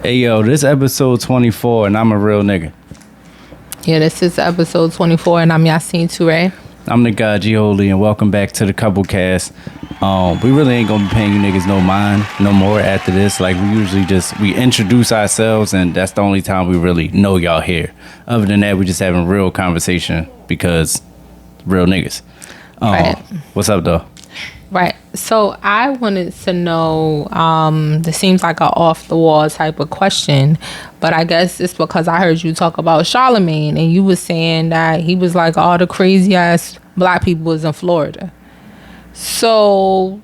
Hey yo, this episode 24 and I'm a real nigga. Yeah, this is episode 24 and I'm 𝗖𝗢𝗨𝗣𝗟𝗍. I'm the guy 𝗖𝗢𝗨𝗣𝗟𝗍 and welcome back to the Couple Cast. We really ain't gonna be paying you niggas no mind no more after this. Like we usually we introduce ourselves and that's the only time we really know y'all here. Other than that, we just having real conversation because real niggas. Right. What's up though? Right. So I wanted to know, this seems like an off the wall type of question, but I guess it's because I heard you talk about Charlemagne and you was saying that he was like all the crazy ass black people was in Florida. So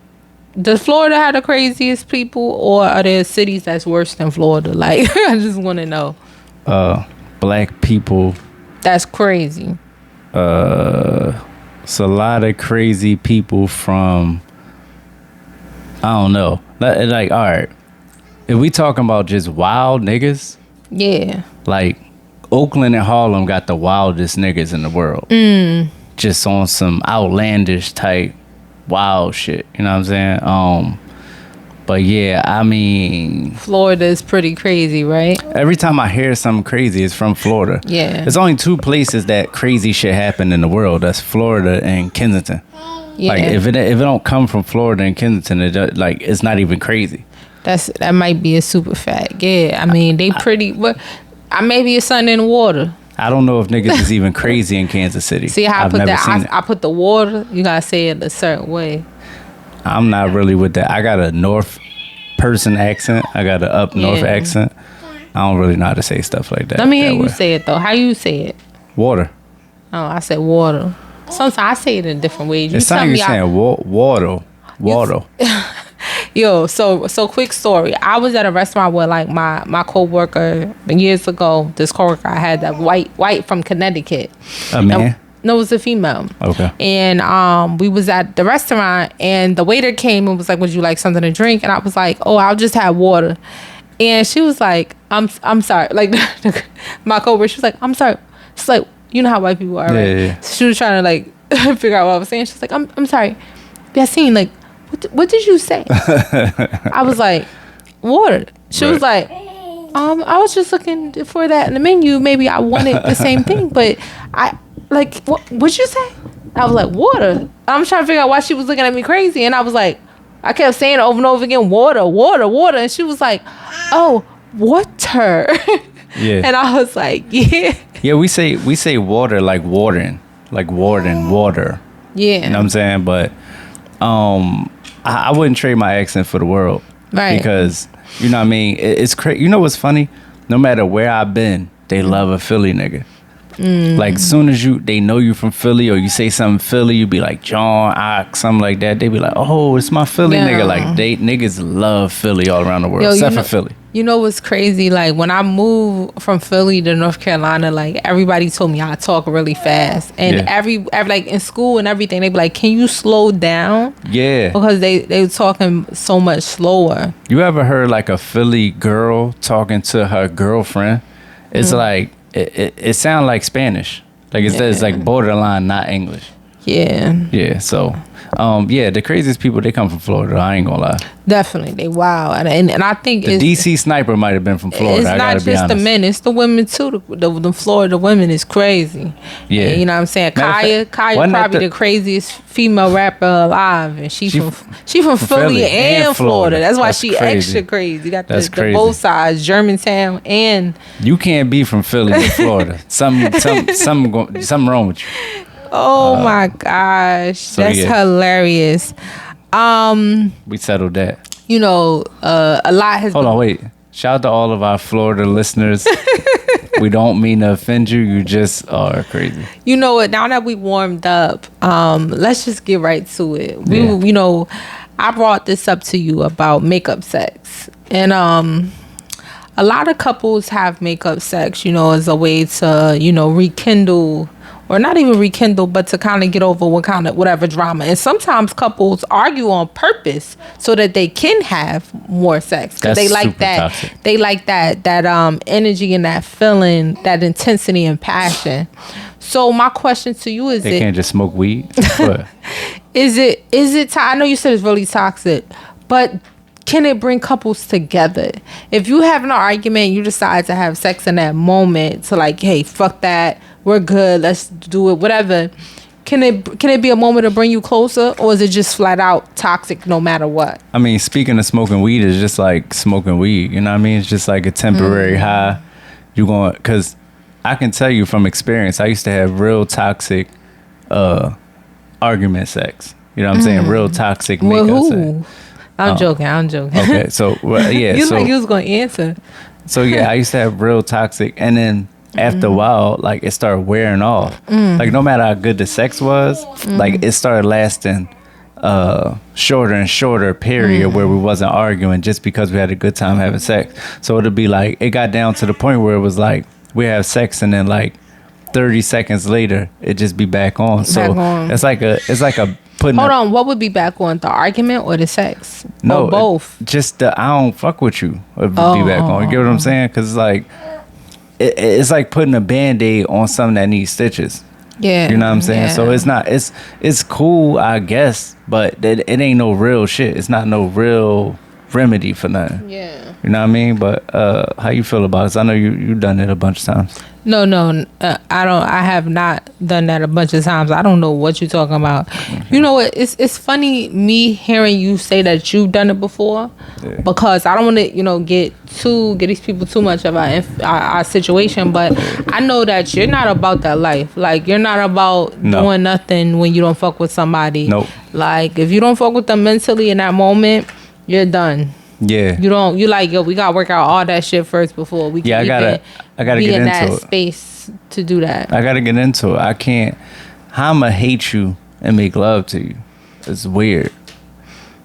does Florida have the craziest people or are there cities that's worse than Florida? Like, I just want to know. Black people. That's crazy. It's a lot of crazy people from, I don't know. Like, all right. If we talking about just wild niggas, yeah. Like, Oakland and Harlem got the wildest niggas in the world. Just on some outlandish type wild shit. You know what I'm saying? But yeah, I mean, Florida is pretty crazy, right? every time I hear something crazy, it's from Florida. Yeah. There's only two places that crazy shit happen in the world. That's Florida and Kensington. Yeah. Like if it don't come from Florida and Kensington, it's not even crazy. That might be a super fact. Yeah, I mean they pretty. But maybe it's something in the water. I don't know if niggas is even crazy in Kansas City. See how I've I put never seen that? it. I put the water. You gotta say it a certain way. I'm not really with that. I got a north person accent. I got an up north accent. I don't really know how to say stuff like that. Let me hear you way. say it though. How you say it? Water. Oh, I said water. Sometimes I say it in different ways. You It's tell not me you saying water. Water. Yo, so quick story. I was at a restaurant with like my coworker years ago. This coworker I had that white from Connecticut. A man? No, it was a female. Okay. And we was at the restaurant and the waiter came and was like, would you like something to drink? And I was like, oh, I'll just have water. And she was like, I'm sorry. Like my coworker, she was like, I'm sorry. She's like, you know how white people are, right? Yeah. So she was trying to like figure out what I was saying. She's like, I'm sorry. Yassine, like, what did you say? I was like, water. She was like, I was just looking for that in the menu. Maybe I wanted the same thing, but like, what'd you say? I was like, water. I'm trying to figure out why she was looking at me crazy. And I was like, I kept saying it over and over again, water, water, water. And she was like, oh, water. Yeah. And I was like, yeah. Yeah, we say water like watering. Like watering, water. Yeah. You know what I'm saying? But I wouldn't trade my accent for the world. Right. Because, you know what I mean? It's crazy. You know what's funny? No matter where I've been, they love a Philly nigga. Like soon as they know you from Philly or you say something Philly, you be like John, Ock, something like that. They be like, oh, it's my Philly nigga. Like niggas love Philly all around the world, except for Philly. You know what's crazy? Like when I moved from Philly to North Carolina, like everybody told me I talk really fast, and every like in school and everything, they be like, "Can you slow down?" Yeah, because they were talking so much slower. You ever heard like a Philly girl talking to her girlfriend? It's like it sounds like Spanish. Like it's like borderline not English. Yeah. So, the craziest people, they come from Florida. I ain't gonna lie. Definitely, they wild, and I think the DC sniper might have been from Florida. It's not just the men; it's the women too. The Florida women is crazy. Yeah, and you know what I'm saying. Kaya probably the craziest female rapper alive, and she from Philly and Florida. That's why she crazy. Extra crazy. Got the both sides, Germantown and. You can't be from Philly and Florida. Something wrong with you. Oh my gosh, that's hilarious. We settled that. You know, a lot has. Hold on, wait. Shout out to all of our Florida listeners. We don't mean to offend you. You just are crazy. You know what? Now that we warmed up, let's just get right to it. You know, I brought this up to you about makeup sex, and a lot of couples have makeup sex. You know, as a way to rekindle. Or not even rekindle, but to kind of get over whatever drama. And sometimes couples argue on purpose so that they can have more sex. Because they like that. Toxic. They like that energy and that feeling, that intensity and passion. So my question to you is: they can't just smoke weed? Is it? I know you said it's really toxic, but can it bring couples together? If you have an argument, you decide to have sex in that moment to like, hey, fuck that, we're good, let's do it, whatever. Can it be a moment to bring you closer, or is it just flat out toxic no matter what? I mean, speaking of smoking weed, is just like smoking weed. You know what I mean? It's just like a temporary high. You going, because I can tell you from experience, I used to have real toxic argument sex. You know what I'm saying? Real toxic makeup sex. I'm joking. Okay, so yeah. You like you was gonna answer. So yeah, I used to have real toxic, and then after a while, like it started wearing off. Like no matter how good the sex was, like it started lasting shorter and shorter period where we wasn't arguing just because we had a good time having sex. So it'd be like, it got down to the point where it was like we have sex and then like 30 seconds later it just be back on. So it's like a putting. Hold on, what would be back on, the argument or the sex? No, or both. Just the I don't fuck with you would be back on. You get what I'm saying? Because it's like it's like putting a Band-Aid on something that needs stitches. Yeah, you know what I'm saying? So it's not, it's cool, I guess, but it ain't no real shit. It's not no real remedy for nothing. Yeah, you know what I mean? But how you feel about it? I know you done it a bunch of times. No, I have not done that a bunch of times. I don't know what you're talking about. You know what? It's funny me hearing you say that you've done it before, because I don't want to, get these people too much of our situation. But I know that you're not about that life. Like, you're not about doing nothing when you don't fuck with somebody. Nope. Like, if you don't fuck with them mentally in that moment, you're done. Yeah. You like, yo, we gotta work out all that shit first before we can I gotta be get in into that it. space to do that. I gotta get into it. I can't. How I'ma hate you and make love to you? It's weird.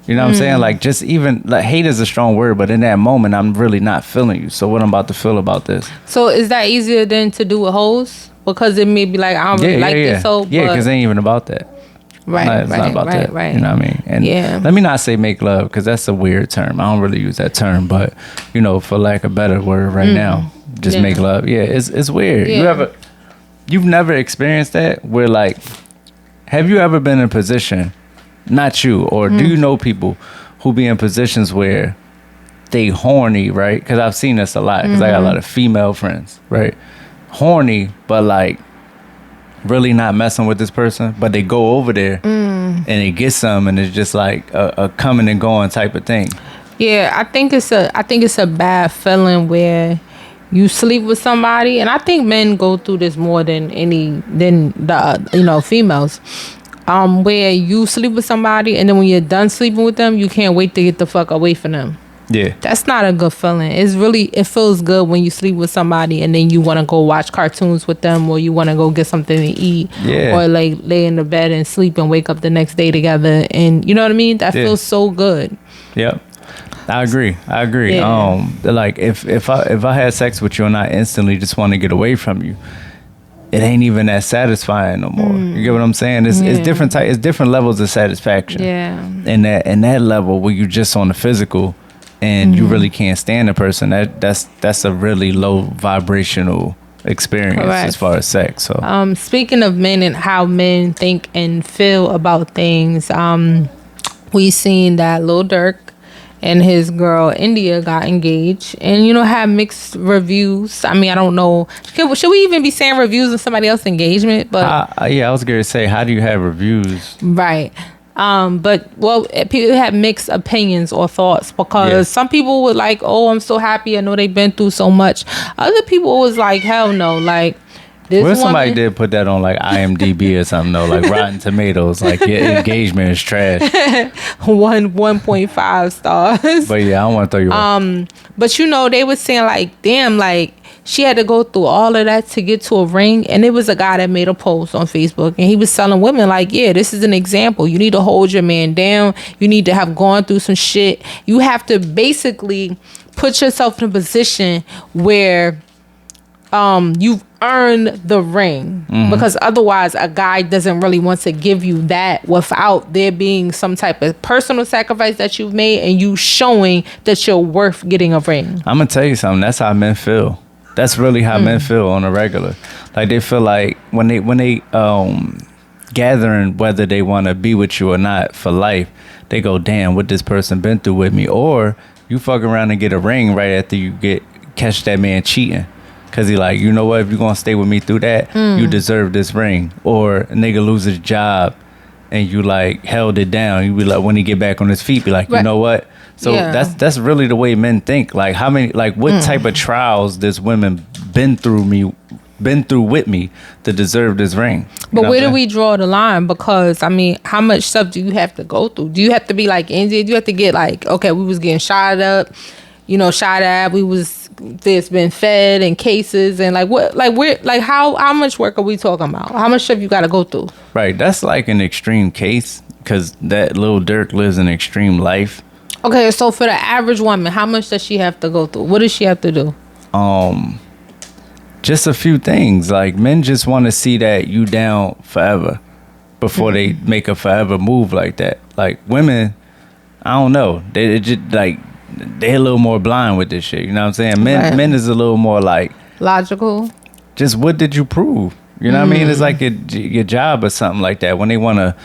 You know what I'm saying? Like, just even like, hate is a strong word, but in that moment, I'm really not feeling you. So what I'm about to feel about this? So is that easier than to do with hoes? Because it may be like, I don't really like this hoe. Yeah, because it ain't even about that. Right, it's not about that. Right. You know what I mean? And let me not say make love, because that's a weird term. I don't really use that term, but for lack of a better word right now, just make love. Yeah, it's weird. Yeah. You've never experienced that where, like, have you ever been in a position, not you, or do you know people who be in positions where they horny, right? Because I've seen this a lot, because I got a lot of female friends, right? Horny, but like really not messing with this person, but they go over there and they get some, and it's just like a coming and going type of thing. Yeah, I think it's a bad feeling where you sleep with somebody, and I think men go through this more than the females. Where you sleep with somebody, and then when you're done sleeping with them, you can't wait to get the fuck away from them. Yeah, that's not a good feeling. It feels good when you sleep with somebody and then you want to go watch cartoons with them, or you want to go get something to eat, or like lay in the bed and sleep and wake up the next day together, and you know what I mean. That feels so good. Yep, I agree. Yeah. Like if I had sex with you and I instantly just want to get away from you, it ain't even that satisfying no more. You get what I'm saying? It's different it's different levels of satisfaction. Yeah. And that level where you just on the physical and you really can't stand a person, that's a really low vibrational experience. Correct. As far as sex. So speaking of men and how men think and feel about things, we seen that Lil Durk and his girl India got engaged, and had mixed reviews. I mean, I don't know. Should we even be saying reviews of somebody else's engagement? But I was going to say, how do you have reviews? Right. But people have mixed opinions or thoughts, because some people were like, "Oh, I'm so happy. I know they've been through so much." Other people was like, "Hell no!" Like, well, somebody did put that on like IMDb or something though, like Rotten Tomatoes, like your engagement is trash. 1.5 stars. But yeah, I don't want to throw you off. But they were saying like, damn, like she had to go through all of that to get to a ring. And it was a guy that made a post on Facebook, and he was telling women like, yeah, this is an example. You need to hold your man down. You need to have gone through some shit. You have to basically put yourself in a position where you've earned the ring, because otherwise a guy doesn't really want to give you that without there being some type of personal sacrifice that you've made and you showing that you're worth getting a ring. I'm gonna tell you something. That's how men feel. That's really how men feel on a regular. Like, they feel like when they gathering whether they want to be with you or not for life, they go, damn, what this person been through with me. Or you fuck around and get a ring right after you catch that man cheating. Cause he like, you know what, if you're gonna stay with me through that, you deserve this ring. Or a nigga lose his job and you like held it down. You be like, when he get back on his feet, be like, you know what? So that's really the way men think. Like how many, like what type of trials this women been through with me to deserve this ring. But where do we draw the line? Because I mean, how much stuff do you have to go through? Do you have to be like India? Do you have to get like, okay, we was getting shot up, shot at, there's been fed in cases and like what, like where, like how much work are we talking about? How much stuff you got to go through? Right, that's like an extreme case because that little Durk lives an extreme life. Okay, so for the average woman, how much does she have to go through? What does she have to do? Just a few things. Like men just want to see that you down forever before they make a forever move like that. Like women, I don't know. They just like they're a little more blind with this shit. You know what I'm saying? Men is a little more like logical. Just what did you prove? You know what I mean? It's like your job or something like that. When they want to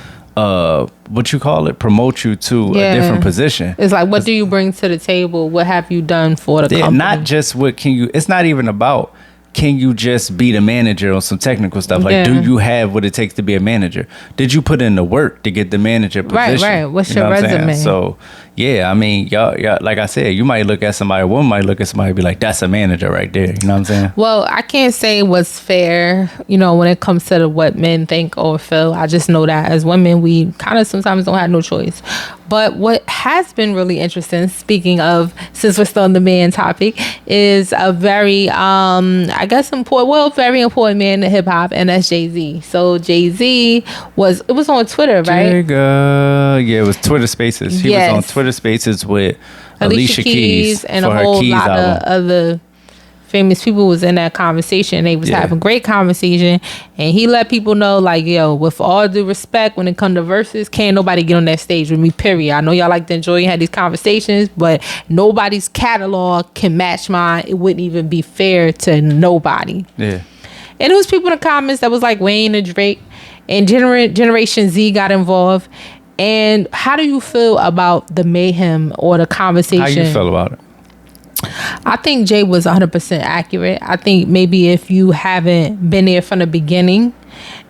what you call it, promote you to a different position. It's like, what do you bring to the table? What have you done for the company? Not just what can you. It's not even about. Can you just be the manager on some technical stuff? Like, do you have what it takes to be a manager? Did you put in the work to get the manager position? Right. What's your resume? So, yeah, I mean, y'all, like I said, you might look at somebody, a woman might look at somebody and be like, that's a manager right there. You know what I'm saying? Well, I can't say what's fair, when it comes to what men think or feel. I just know that as women, we kind of sometimes don't have no choice. But what has been really interesting, speaking of, since we're still on the man topic, is a very, very important man in hip hop, and that's Jay-Z. So Jay-Z it was on Twitter, right? It was Twitter Spaces. He was on Twitter Spaces with Alicia Keys and a whole lot of other famous people was in that conversation. They was having great conversation, and he let people know, like, yo, with all due respect, when it comes to Verzuz, can't nobody get on that stage with me, period. I know y'all like to enjoy and have these conversations, but nobody's catalog can match mine. It wouldn't even be fair to nobody. Yeah. And it was people in the comments that was like Wayne and Drake, and Generation Z got involved. And how do you feel about the mayhem or the conversation? How you feel about it? I think Jay was 100% accurate. I think maybe if you haven't been there from the beginning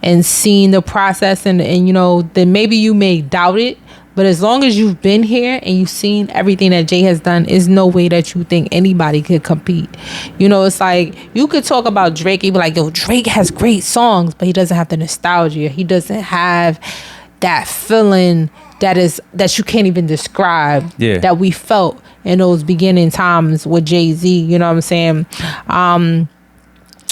and seen the process and then maybe you may doubt it. But as long as you've been here and you've seen everything that Jay has done, is no way that you think anybody could compete. It's like you could talk about Drake and be like, yo, Drake has great songs, but he doesn't have the nostalgia. He doesn't have that feeling that you can't even describe that we felt in those beginning times with Jay-Z. You know what I'm saying?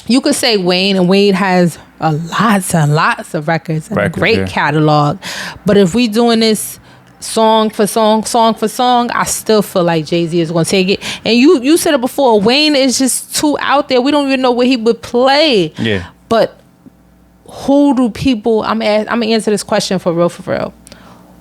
You could say Wayne, and Wayne has lots and lots of records and a great catalog. But if we doing this song for song, I still feel like Jay-Z is going to take it. And you said it before, Wayne is just too out there. We don't even know what he would play. Yeah. But who do people, I'm going to answer this question for real.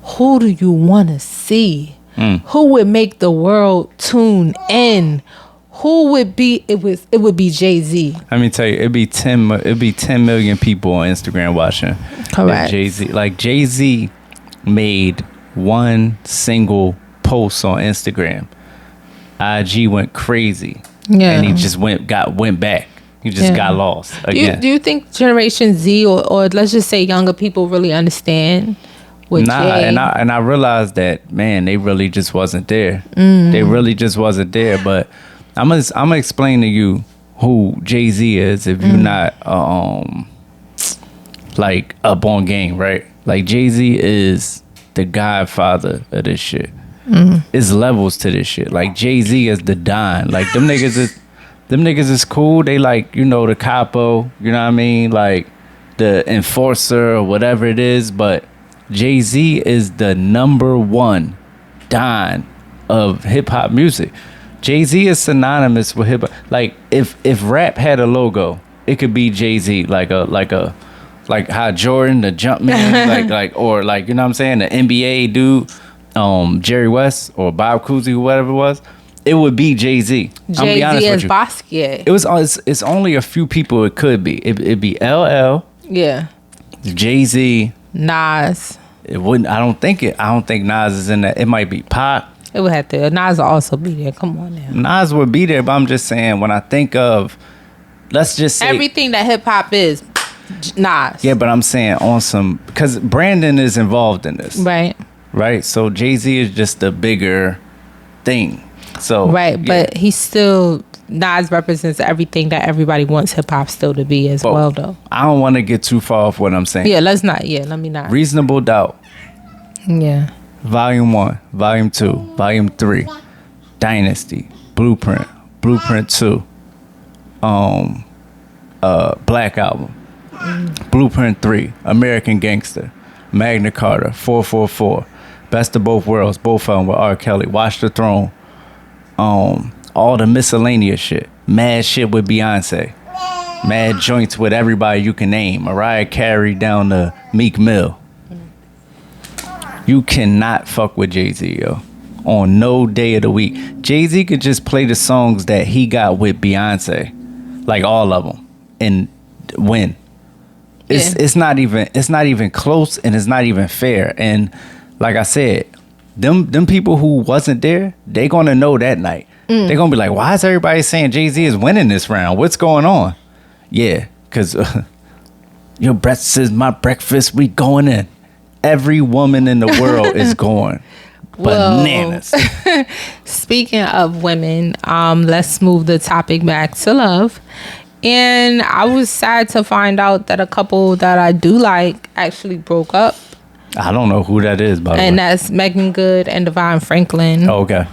Who do you want to see? Who would make the world tune in? Who would be? It would be Jay-Z. Let me tell you, it'd be 10 million people on Instagram watching. Correct. Jay-Z made one single post on Instagram. IG went crazy. Yeah. And he just went back. He just got lost again. Do you think Generation Z or let's just say younger people really understand? Jay? and I realized that, man, they really just wasn't there. They really just wasn't there. But I'm gonna explain to you who Jay-Z is if you're not like up on game, right? Like Jay-Z is the godfather of this shit. It's levels to this shit. Like Jay-Z is the Don. Like them niggas is cool. They like, the capo, you know what I mean? Like the enforcer or whatever it is, but Jay-Z is the number one Don of hip hop music. Jay-Z is synonymous with hip hop. Like if rap had a logo, it could be Jay-Z, like how Jordan, the Jumpman, or like you know what I'm saying, the NBA dude, Jerry West or Bob Cousy, whatever it was. It would be Jay-Z. Jay-Z as Basquiat. It's only a few people it could be. It'd be LL. Yeah. Jay-Z. Nas. it wouldn't. I don't think Nas is in that. It might be Pac. It would have to. Nas will also be there. Come on now. Nas would be there, but I'm just saying when I think of, let's just say everything that hip hop is, Nas. Yeah, but I'm saying on some, because Brandon is involved in this, right. So Jay-Z is just the bigger thing. So right, but he's still, Nas represents everything that everybody wants hip hop still to be as well, though. I don't want to get too far off what I'm saying. Yeah, let's not. Yeah, let me not. Reasonable Doubt. Yeah. Volume 1, Volume 2, Volume 3, Dynasty, Blueprint, Blueprint 2, Black Album, Blueprint 3, American Gangster, Magna Carta, 444, Best of Both Worlds, both of them with R. Kelly, Watch the Throne, all the miscellaneous shit, mad shit with Beyonce, mad joints with everybody you can name, Mariah Carey down to Meek Mill. You cannot fuck with Jay-Z, yo. On no day of the week. Jay-Z could just play the songs that he got with Beyonce. Like all of them. And win. It's not even close, and it's not even fair. And like I said, them people who wasn't there, they gonna know that night. They're gonna be like, why is everybody saying Jay-Z is winning this round? What's going on? Yeah, because your breakfast is my breakfast. We going in. Every woman in the world is going bananas. Speaking of women, let's move the topic back to love. And I was sad to find out that a couple that I do like actually broke up. I don't know who that is, by the way. And that's Meagan Good and Devon Franklin. Oh, okay.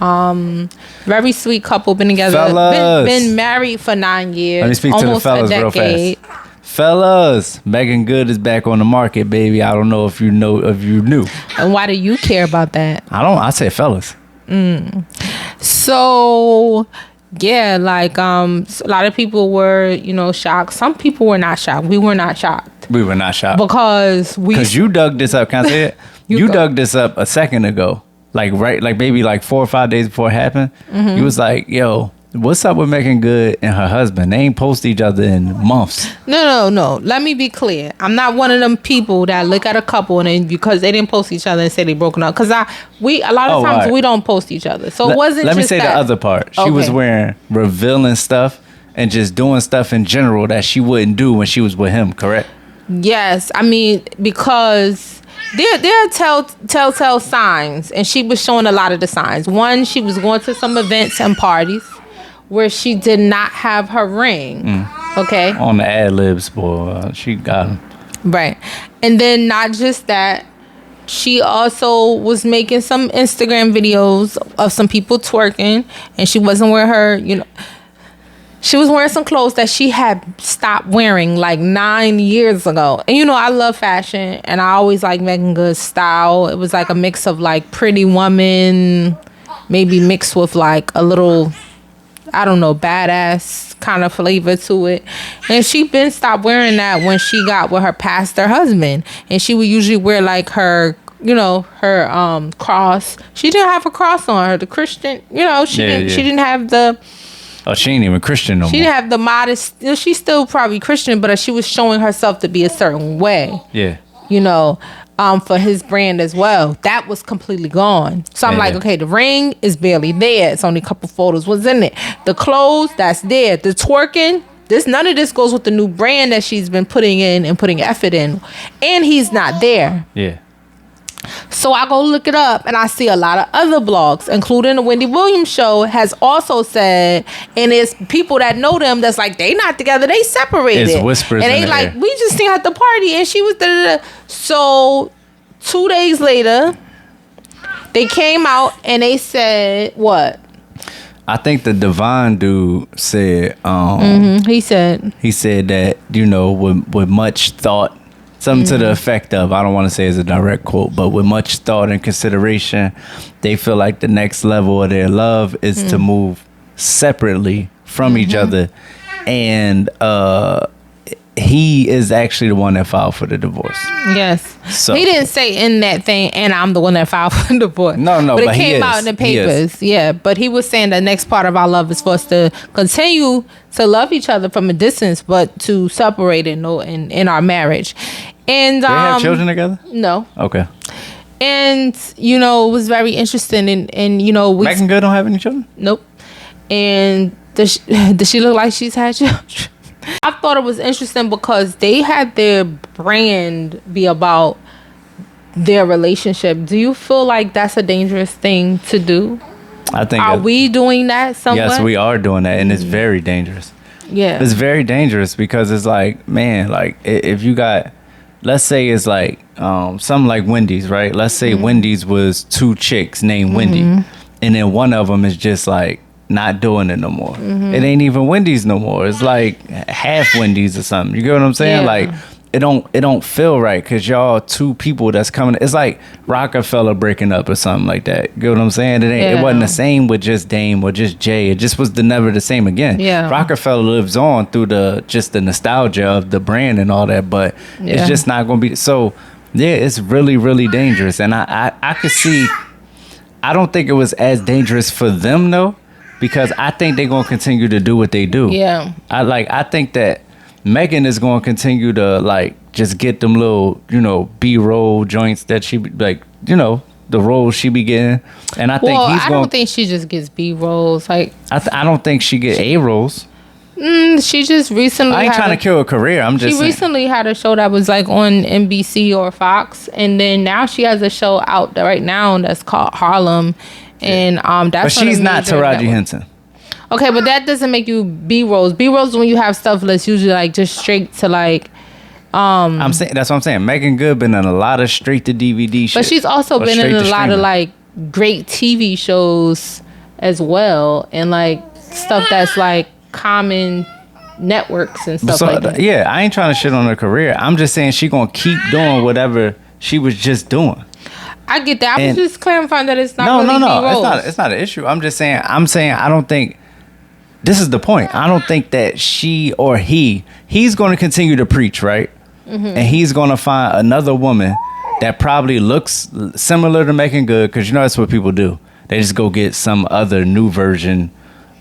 Very sweet couple, been together, been married for 9 years. Let me speak to the fellas real fast. Fellas, Meagan Good is back on the market, baby. I don't know if you knew. And why do you care about that? I say fellas. So, yeah, like a lot of people were, shocked. Some people were not shocked. We were not shocked. We were not shocked. Because you dug this up. Can I say it? you dug this up a second ago. Like maybe 4 or 5 days before it happened. Mm-hmm. You was like, yo, what's up with Meagan Good and her husband? They ain't post each other in months. No. Let me be clear. I'm not one of them people that look at a couple and then because they didn't post each other and say they broken up. Because a lot of times we don't post each other. So it wasn't. Let me say the other part. She was wearing revealing stuff and just doing stuff in general that she wouldn't do when she was with him. Correct? Yes, I mean because there are telltale signs, and she was showing a lot of the signs. One, she was going to some events and parties where she did not have her ring. Okay. On the ad-libs, boy, she got him. Right. And then not just that, she also was making some Instagram videos of some people twerking, and she wasn't wearing her, she was wearing some clothes that she had stopped wearing like 9 years ago. And I love fashion, and I always like Meagan Good's style. It was like a mix of like Pretty Woman, maybe mixed with like a little, I don't know, badass kind of flavor to it. And she been stopped wearing that when she got with her pastor husband. And she would usually wear like her, her cross. She didn't have a cross on her. The Christian, she didn't have the... Oh, she ain't even Christian no more. She didn't have the modest... she's still probably Christian, but she was showing herself to be a certain way. Yeah. For his brand as well. That was completely gone. So I'm like, okay, the ring is barely there. It's only a couple photos was in it. The clothes, that's there. The twerking, none of this goes with the new brand that she's been putting in and putting effort in. And he's not there. Yeah. So I go look it up, and I see a lot of other blogs, including the Wendy Williams show, has also said, and it's people that know them that's like, they not together, they separated. It's whispers and they in the air. We just seen her at the party, and she was da-da-da. So 2 days later, they came out and they said what? I think the Devon dude said he said that, with much thought, something to the effect of, I don't want to say it's a direct quote, but with much thought and consideration, they feel like the next level of their love is to move separately from each other. And he is actually the one that filed for the divorce. Yes. So he didn't say in that thing, and I'm the one that filed for the divorce. No, but it came out in the papers. Yeah, but he was saying the next part of our love is for us to continue to love each other from a distance, but to separate in our marriage. And they have children together? No. Okay. And it was very interesting. And Meagan Good don't have any children? Nope. And does she look like she's had children? I thought it was interesting because they had their brand be about their relationship. Do you feel like that's a dangerous thing to do? I think. Are we doing that somewhat? Yes, we are doing that, and it's very dangerous. Yeah. It's very dangerous because it's like, man, like if you got, let's say it's like something like Wendy's, right? Let's say Wendy's was two chicks named Wendy, and then one of them is just like not doing it no more. It ain't even Wendy's no more. It's like half Wendy's or something. You get what I'm saying? Yeah. Like it don't feel right because y'all two people that's coming. It's like Rockefeller breaking up or something like that. You get what I'm saying? It wasn't the same with just Dame or just Jay. It just was never the same again. Yeah. Rockefeller lives on through the nostalgia of the brand and all that, but it's just not going to be. So yeah, it's really, really dangerous. And I could see, I don't think it was as dangerous for them though, because I think they're going to continue to do what they do. Yeah. I think that Megan is going to continue to like just get them little, B-roll joints that she like, the roles she be getting. And I think I don't think she just gets B-rolls. Like I don't think she get A-rolls. She just recently. I ain't trying to kill a career. I'm just. She recently had a show that was like on NBC or Fox, and then now she has a show out right now that's called Harlem, and that's. But she's not Taraji Henson. Okay, but that doesn't make you B-rolls. B-rolls when you have stuff that's usually like just straight to like. I'm saying that's what I'm saying. Meagan Good been in a lot of straight to DVD shit. But she's also been in a lot of like great TV shows as well, and like stuff that's like common networks and stuff like that. Yeah, I ain't trying to shit on her career. I'm just saying she gonna keep doing whatever she was just doing. I get that. I was just clarifying that it's not really no. B-rolls. It's not an issue. I'm saying I don't think. This is the point. I don't think that she or he's going to continue to preach, right? And he's going to find another woman that probably looks similar to Meagan Good, because that's what people do. They just go get some other new version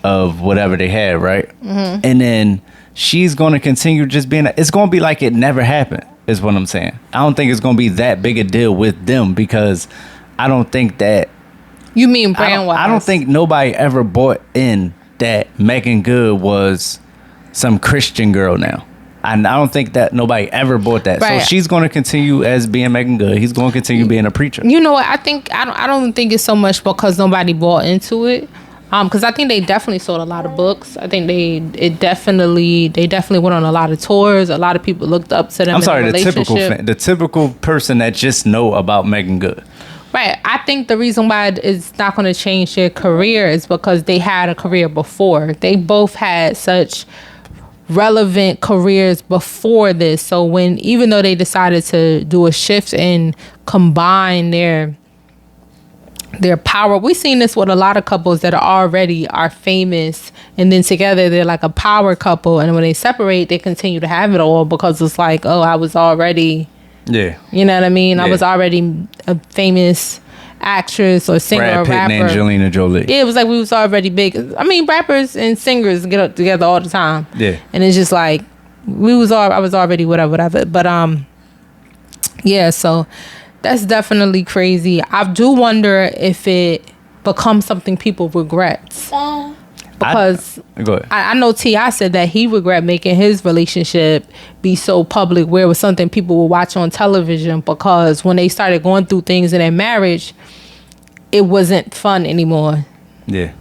of whatever they had, right? And then she's going to continue just being. It's going to be like it never happened, is what I'm saying. I don't think it's going to be that big a deal with them because I don't think that. You mean brand-wise? I don't think nobody ever bought in that Meagan Good was some Christian girl now. And I don't think that nobody ever bought that. Right. So she's going to continue as being Meagan Good. He's going to continue being a preacher. You know what? I don't think it's so much because nobody bought into it. Because I think they definitely sold a lot of books. I think they definitely went on a lot of tours. A lot of people looked up to them. I'm sorry, the typical person that just know about Meagan Good. Right. I think the reason why it's not going to change their career is because they had a career before. They both had such relevant careers before this. So even though they decided to do a shift and combine their power, we've seen this with a lot of couples that are famous, and then together they're like a power couple, and when they separate, they continue to have it all because it's like, oh, I was already. Yeah. You know what I mean? Yeah. I was already a famous actress or singer Brad or Pitt rapper. And Angelina Jolie. Yeah, it was like we was already big. I mean, rappers and singers get up together all the time. Yeah. And it's just like I was already whatever. But yeah, so that's definitely crazy. I do wonder if it becomes something people regret. Because I know T.I. said that he regret making his relationship be so public where it was something people would watch on television, because when they started going through things in their marriage, it wasn't fun anymore. Yeah.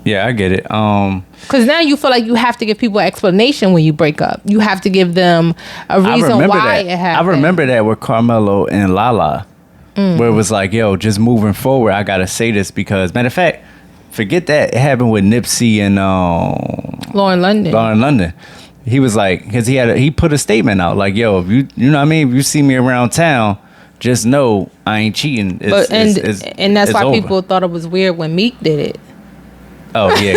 Yeah, I get it. Because now you feel like you have to give people an explanation when you break up. You have to give them a reason why it happened. I remember that with Carmelo and Lala, where it was like, yo, just moving forward, I got to say this because, matter of fact, forget that. It happened with Nipsey and Lauren London. He was like, because he put a statement out like, yo, if you know what I mean? If you see me around town, just know I ain't cheating. And that's why over. People thought it was weird when Meek did it. Oh yeah,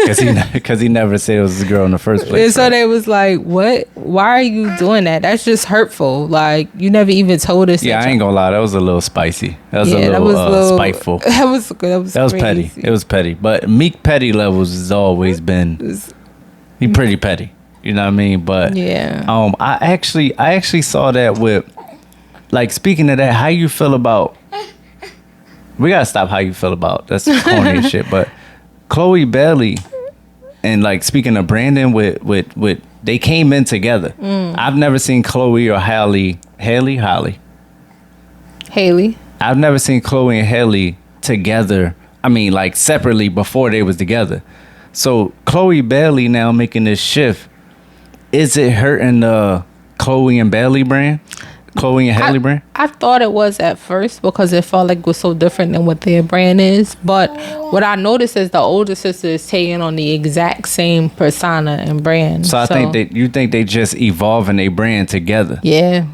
because he never said it was a girl in the first place. And so they was like, "What? Why are you doing that? That's just hurtful. Like you never even told us." Yeah, I ain't gonna lie, that was a little spicy. That was a little spiteful. That was petty. It was petty. But Meek petty levels has always been. He pretty petty. You know what I mean? But yeah. I actually saw that with like, speaking of that, how you feel about? We gotta stop. How you feel about? That's corny as shit. But 𝗖𝗢𝗨𝗣𝗟𝗧 and like speaking of Brandon with they came in together. I've never seen Chloe or Haley. I've never seen Chloe and Haley together. I mean, like separately before they was together. So 𝗖𝗢𝗨𝗣𝗟𝗧 now making this shift. Is it hurting the Chloe and Bailey brand? Chloe and Haley brand? I thought it was at first because it felt like it was so different than what their brand is. But what I noticed is the older sister is taking on the exact same persona and brand. So I think you think they just evolving a brand together. Yeah.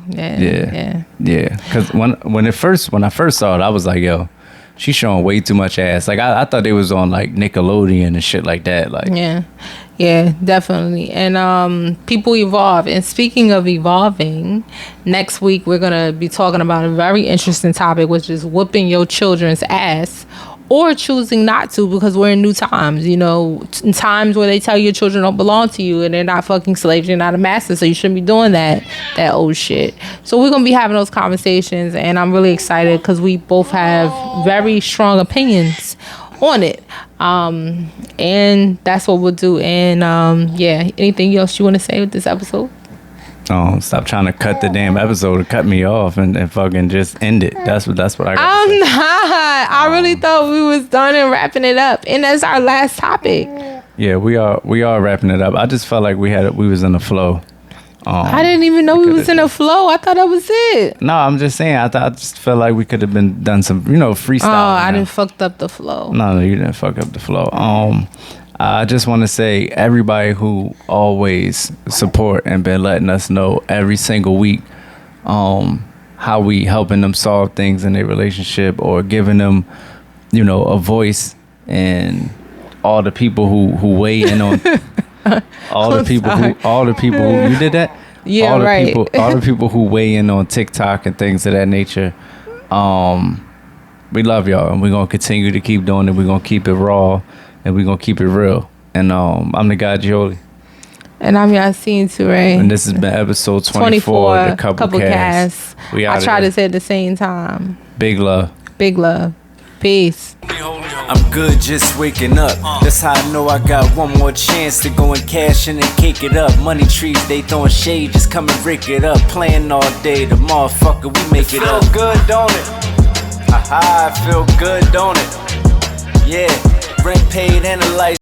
Because when I first saw it, I was like, yo, she's showing way too much ass. Like I thought they was on like Nickelodeon and shit like that. Like yeah, definitely. And people evolve. And speaking of evolving, next week we're gonna be talking about a very interesting topic, which is whooping your children's ass or choosing not to, because we're in new times, you know, in times where they tell your children don't belong to you and they're not fucking slaves, you're not a master, so you shouldn't be doing that old shit. So we're gonna be having those conversations, and I'm really excited because we both have very strong opinions on it. And that's what we'll do. And anything else you want to say with this episode? Stop trying to cut the damn episode or cut me off and fucking just end it. That's what I got. I'm not. I really thought we was done and wrapping it up, and that's our last topic. Yeah, we are wrapping it up. I just felt like we was in the flow. I didn't even know we was in a flow. I thought that was it. No, I'm just saying. I just felt like we could have done some, freestyle. Oh, I didn't fucked up the flow. No, you didn't fuck up the flow. I just want to say everybody who always support and been letting us know every single week, how we helping them solve things in their relationship or giving them, a voice, and all the people who weigh in on. All the people who you did that? Yeah, all the people who weigh in on TikTok and things of that nature. We love y'all, and we're gonna continue to keep doing it. We're gonna keep it raw, and we're gonna keep it real. And I'm the guy Jolie. And I'm Yassine Touré. And this has been episode 24 the Couple Cast. I try to say it at the same time. Big love. Peace. I'm good just waking up. That's how I know I got one more chance to go and cash in and cake it up. Money trees, they throwing shade, just come and rick it up. Playing all day, the motherfucker, we make it up. Feel good, don't it? I feel good, don't it? Yeah, rent paid and a light.